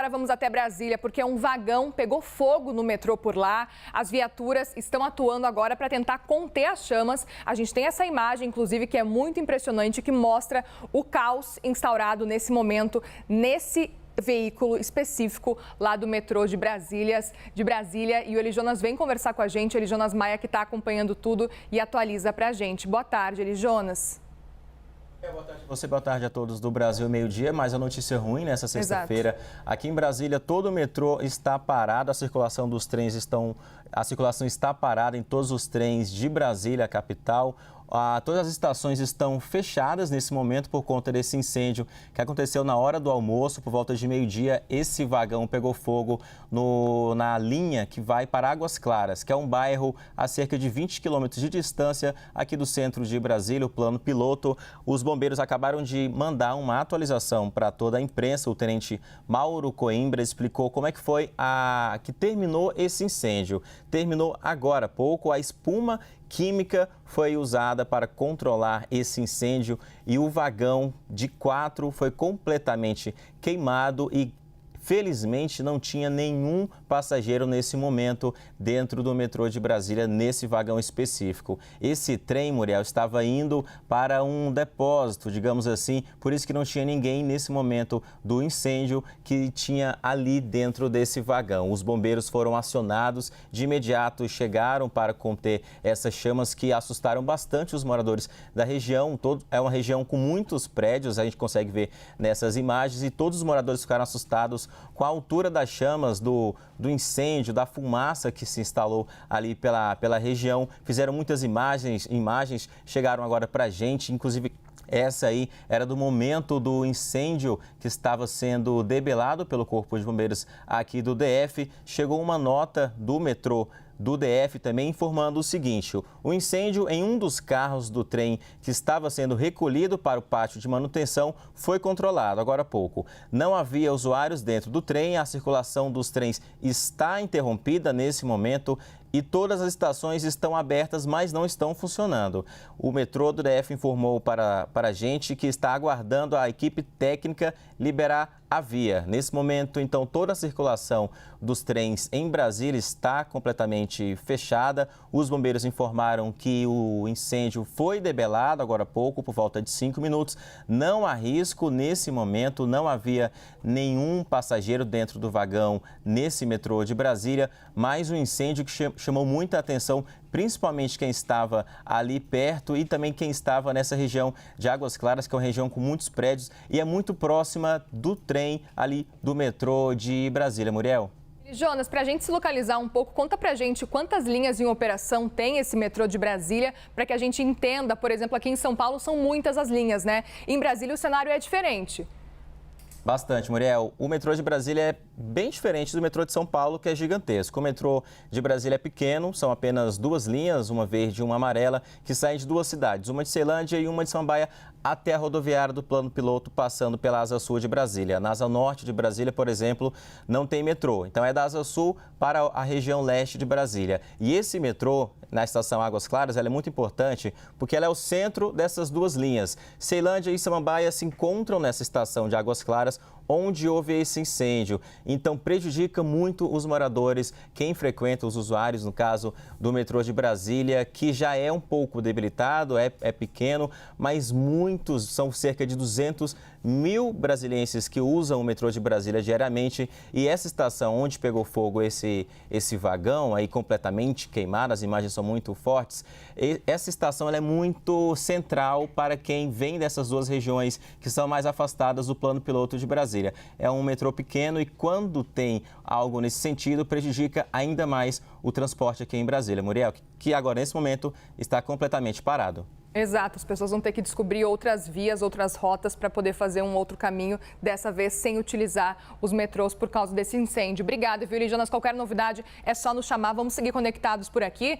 Agora vamos até Brasília, porque um vagão pegou fogo no metrô por lá. As viaturas estão atuando agora para tentar conter as chamas. A gente tem essa imagem, inclusive, que é muito impressionante, que mostra o caos instaurado nesse momento, nesse veículo específico lá do metrô de Brasília. E o Elijonas vem conversar com a gente. Elijonas Maia, que está acompanhando tudo e atualiza para a gente. Boa tarde, Elijonas. Boa tarde a você, boa tarde a todos do Brasil Meio-Dia. Mais a notícia ruim nessa sexta-feira. Aqui em Brasília, todo o metrô está parado, a circulação está parada em todos os trens de Brasília, a capital. Todas as estações estão fechadas nesse momento por conta desse incêndio que aconteceu na hora do almoço, por volta de meio-dia. Esse vagão pegou fogo na linha que vai para Águas Claras, que é um bairro a cerca de 20 quilômetros de distância aqui do centro de Brasília, o plano piloto. Os bombeiros acabaram de mandar uma atualização para toda a imprensa. O tenente Mauro Coimbra explicou como é que foi que terminou esse incêndio. Terminou agora há pouco. A espuma química foi usada para controlar esse incêndio e o vagão de 4 foi completamente queimado e felizmente não tinha nenhum passageiro nesse momento dentro do metrô de Brasília, nesse vagão específico. Esse trem, Muriel, estava indo para um depósito, digamos assim, por isso que não tinha ninguém nesse momento do incêndio que tinha ali dentro desse vagão. Os bombeiros foram acionados, de imediato chegaram para conter essas chamas que assustaram bastante os moradores da região. É uma região com muitos prédios, a gente consegue ver nessas imagens, e todos os moradores ficaram assustados com a altura das chamas, do incêndio, da fumaça que se instalou ali pela região. Fizeram muitas imagens chegaram agora para a gente, inclusive essa aí era do momento do incêndio que estava sendo debelado pelo Corpo de Bombeiros aqui do DF. Chegou uma nota do metrô do DF também informando o seguinte: o incêndio em um dos carros do trem que estava sendo recolhido para o pátio de manutenção foi controlado agora há pouco. Não havia usuários dentro do trem, a circulação dos trens está interrompida nesse momento e todas as estações estão abertas, mas não estão funcionando. O metrô do DF informou para a gente que está aguardando a equipe técnica liberar a via. Nesse momento, então, toda a circulação dos trens em Brasília está completamente fechada. Os bombeiros informaram que o incêndio foi debelado agora há pouco, por volta de 5 minutos. Não há risco nesse momento, não havia nenhum passageiro dentro do vagão nesse metrô de Brasília, mas um incêndio que chamou muita atenção, principalmente quem estava ali perto e também quem estava nessa região de Águas Claras, que é uma região com muitos prédios e é muito próxima do trem ali do metrô de Brasília. Muriel? Jonas, para a gente se localizar um pouco, conta para a gente quantas linhas em operação tem esse metrô de Brasília, para que a gente entenda. Por exemplo, aqui em São Paulo são muitas as linhas, né? Em Brasília o cenário é diferente. Bastante, Muriel. O metrô de Brasília é bem diferente do metrô de São Paulo, que é gigantesco. O metrô de Brasília é pequeno, são apenas 2 linhas, uma verde e uma amarela, que saem de 2 cidades, uma de Ceilândia e uma de Samambaia, até a rodoviária do plano piloto, passando pela Asa Sul de Brasília. Na Asa Norte de Brasília, por exemplo, não tem metrô. Então é da Asa Sul para a região leste de Brasília. E esse metrô, na estação Águas Claras, ela é muito importante porque ela é o centro dessas 2 linhas. Ceilândia e Samambaia se encontram nessa estação de Águas Claras, onde houve esse incêndio. Então prejudica muito os moradores, quem frequenta, os usuários, no caso do metrô de Brasília, que já é um pouco debilitado, é pequeno, mas muitos, são cerca de 200 mil brasilienses que usam o metrô de Brasília diariamente, e essa estação onde pegou fogo esse vagão aí completamente queimado, as imagens são muito fortes, essa estação ela é muito central para quem vem dessas 2 regiões que são mais afastadas do plano piloto de Brasília. É um metrô pequeno e quando tem algo nesse sentido, prejudica ainda mais o transporte aqui em Brasília. Muriel, que agora nesse momento está completamente parado. Exato, as pessoas vão ter que descobrir outras vias, outras rotas para poder fazer um outro caminho, dessa vez sem utilizar os metrôs por causa desse incêndio. Obrigada, viu, Elijonas? Qualquer novidade é só nos chamar, vamos seguir conectados por aqui.